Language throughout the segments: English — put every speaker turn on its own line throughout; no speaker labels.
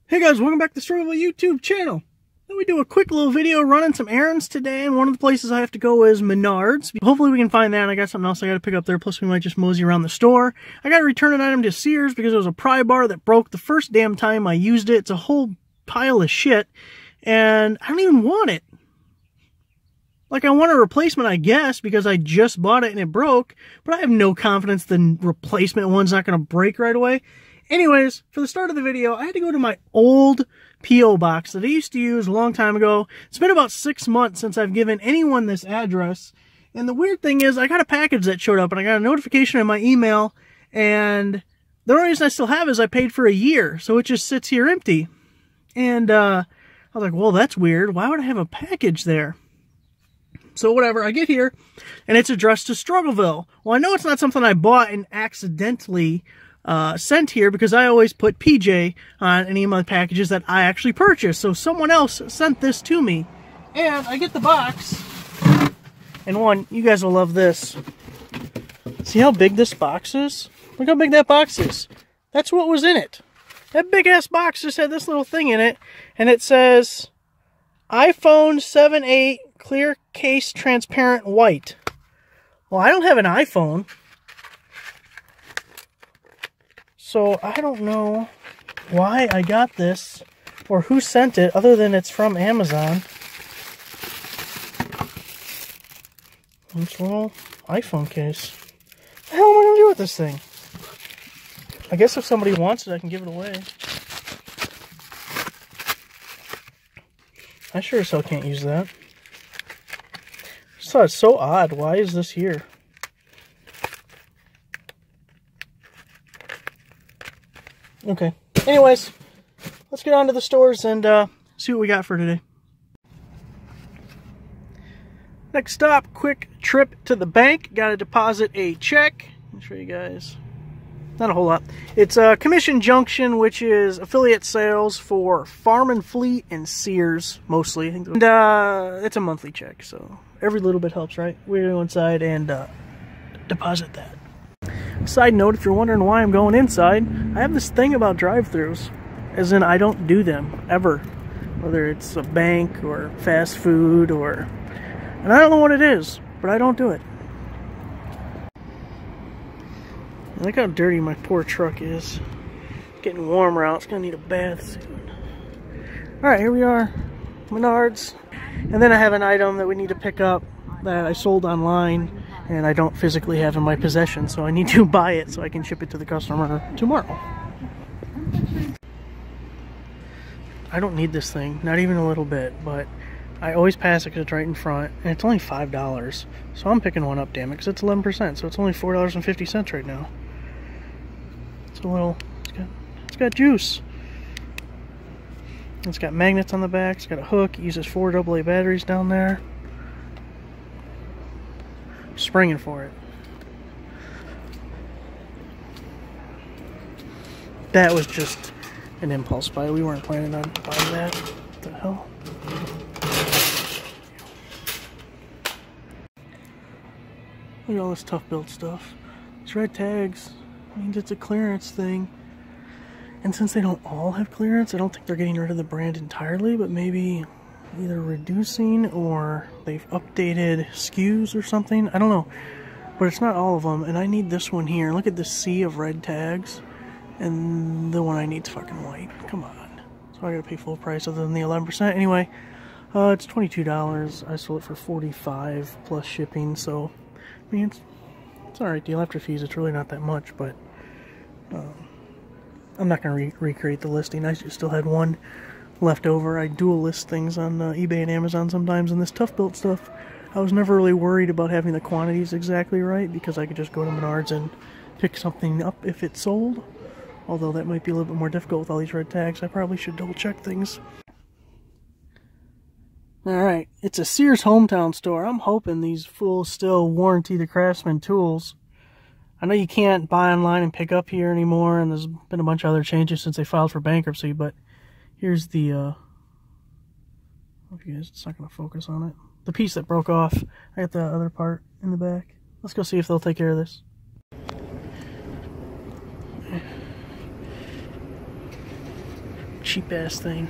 Hey guys, welcome back to the Struggle YouTube channel. Let me do a quick little video running some errands today, and one of the places I have to go is Menards. Hopefully we can find that. I got something else I got to pick up there, plus we might just mosey around the store. I got to return an item to Sears because it was a pry bar that broke the first damn time I used it. It's a whole pile of shit, and I don't even want it. Like, I want a replacement, I guess, because I just bought it and it broke, but I have no confidence the replacement one's not going to break right away. Anyways, for the start of the video, I had to go to my old P.O. box that I used to use a long time ago. It's been about 6 months since I've given anyone this address. And the weird thing is, I got a package that showed up, and I got a notification in my email, and the only reason I still have it is I paid for a year, so it just sits here empty. And I was like, well, that's weird. Why would I have a package there? So whatever, I get here, and it's addressed to Struggleville. Well, I know it's not something I bought and accidentally sent here, because I always put PJ on any of my packages that I actually purchased. So someone else sent this to me. And I get the box. And one, you guys will love this. See how big this box is? Look how big that box is. That's what was in it. That big ass box just had this little thing in it. And it says, iPhone 7-8 clear case transparent white. Well, I don't have an iPhone. So I don't know why I got this or who sent it, other than it's from Amazon. It's a little iPhone case. What the hell am I going to do with this thing? I guess if somebody wants it, I can give it away. I sure as hell can't use that. I just thought it's so odd. Why is this here? Okay. Anyways, let's get on to the stores and see what we got for today. Next stop, quick trip to the bank. Got to deposit a check. I'll show you guys. Not a whole lot. It's Commission Junction, which is affiliate sales for Farm and Fleet and Sears, mostly. And it's a monthly check, so every little bit helps, right? We're going inside and deposit that. Side note, if you're wondering why I'm going inside, I have this thing about drive-thrus, as in I don't do them, ever. Whether it's a bank or fast food or... And I don't know what it is, but I don't do it. Look how dirty my poor truck is. It's getting warmer out, it's gonna need a bath soon. Alright, here we are, Menards. And then I have an item that we need to pick up that I sold online, and I don't physically have in my possession, so I need to buy it so I can ship it to the customer tomorrow. I don't need this thing, not even a little bit, but I always pass it because it's right in front, and it's only $5. So I'm picking one up, damn it, because it's 11%, so it's only $4.50 right now. It's a little, it's got juice. It's got magnets on the back, it's got a hook, it uses 4 AA batteries down there. Springing for it. That was just an impulse buy. We weren't planning on buying that. What the hell? Look at all this Tough Built stuff. It's red tags. Means it's a clearance thing. And since they don't all have clearance, I don't think they're getting rid of the brand entirely, but maybe either reducing or they've updated SKUs or something. I don't know, but it's not all of them, and I need this one here. Look at this sea of red tags, and the one I need is fucking white. Come on. So I gotta pay full price other than the 11%. Anyway, it's $22. I sold it for $45 plus shipping, so I mean it's alright deal. After fees, it's really not that much, but I'm not gonna recreate the listing. I still had one left over. I dual list things on eBay and Amazon sometimes, and this Tough Built stuff, I was never really worried about having the quantities exactly right, because I could just go to Menards and pick something up if it sold. Although that might be a little bit more difficult with all these red tags. I probably should double check things. Alright, it's a Sears hometown store. I'm hoping these fools still warranty the Craftsman tools. I know you can't buy online and pick up here anymore, and there's been a bunch of other changes since they filed for bankruptcy, but here's the, hope you guys, it's not going to focus on it. The piece that broke off. I got the other part in the back. Let's go see if they'll take care of this. cheap ass thing.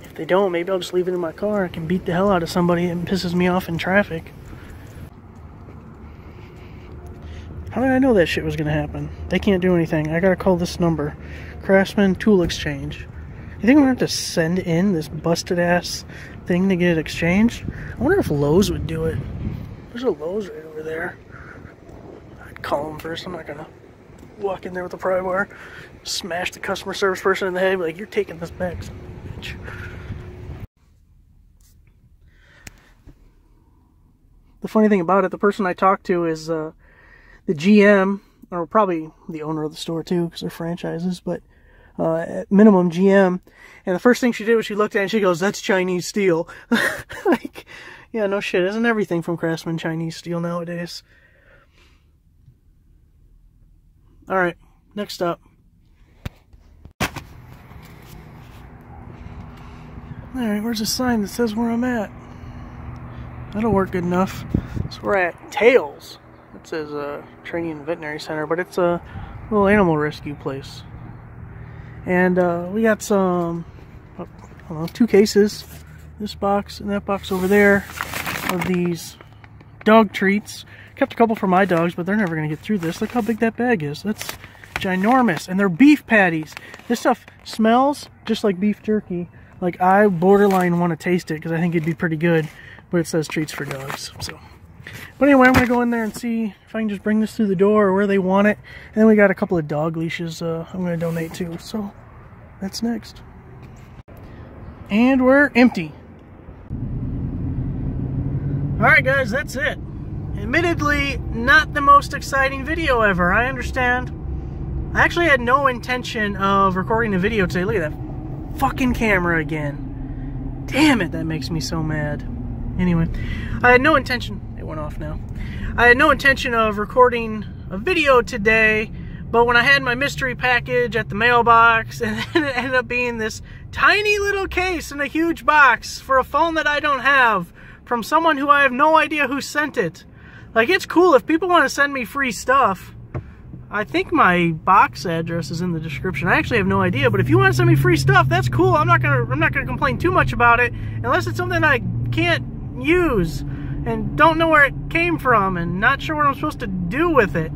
If they don't, maybe I'll just leave it in my car. I can beat the hell out of somebody that pisses me off in traffic. How did I know that shit was gonna happen? They can't do anything. I gotta call this number. Craftsman Tool Exchange. You think I'm gonna have to send in this busted ass thing to get it exchanged? I wonder if Lowe's would do it. There's a Lowe's right over there. I'd call them first. I'm not gonna walk in there with a pry bar, smash the customer service person in the head, be like, you're taking this back, son of a bitch. The funny thing about it, the person I talked to is the GM, or probably the owner of the store too, because they're franchises, but at minimum GM. And the first thing she did was she looked at it and she goes, that's Chinese steel. Like, yeah, no shit. Isn't everything from Craftsman Chinese steel nowadays? Alright, next up. Alright, where's the sign that says where I'm at? That'll work good enough. So we're at Tails. It says Training and Veterinary Center, but it's a little animal rescue place. And we got some, I don't know, 2 cases. This box and that box over there of these dog treats. Kept a couple for my dogs, but they're never going to get through this. Look how big that bag is. That's ginormous. And they're beef patties. This stuff smells just like beef jerky. Like, I borderline want to taste it because I think it'd be pretty good. But it says treats for dogs. So, but anyway, I'm going to go in there and see if I can just bring this through the door or where they want it. And then we got a couple of dog leashes I'm going to donate to. So, that's next. And we're empty. Alright guys, that's it. Admittedly, not the most exciting video ever, I understand. I actually had no intention of recording a video today. Look at that fucking camera again. Damn it, that makes me so mad. Anyway, I had no intention, it went off now. I had no intention of recording a video today, but when I had my mystery package at the mailbox, and then it ended up being this tiny little case in a huge box for a phone that I don't have, from someone who I have no idea who sent it. Like, it's cool if people want to send me free stuff. I think my box address is in the description. I actually have no idea, but if you want to send me free stuff, that's cool. I'm not gonna complain too much about it, unless it's something I can't use and don't know where it came from and not sure what I'm supposed to do with it.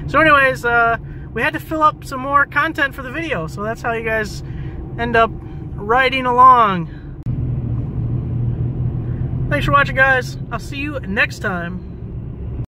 So anyways, we had to fill up some more content for the video, so that's how you guys end up riding along. Thanks for watching, guys. I'll see you next time.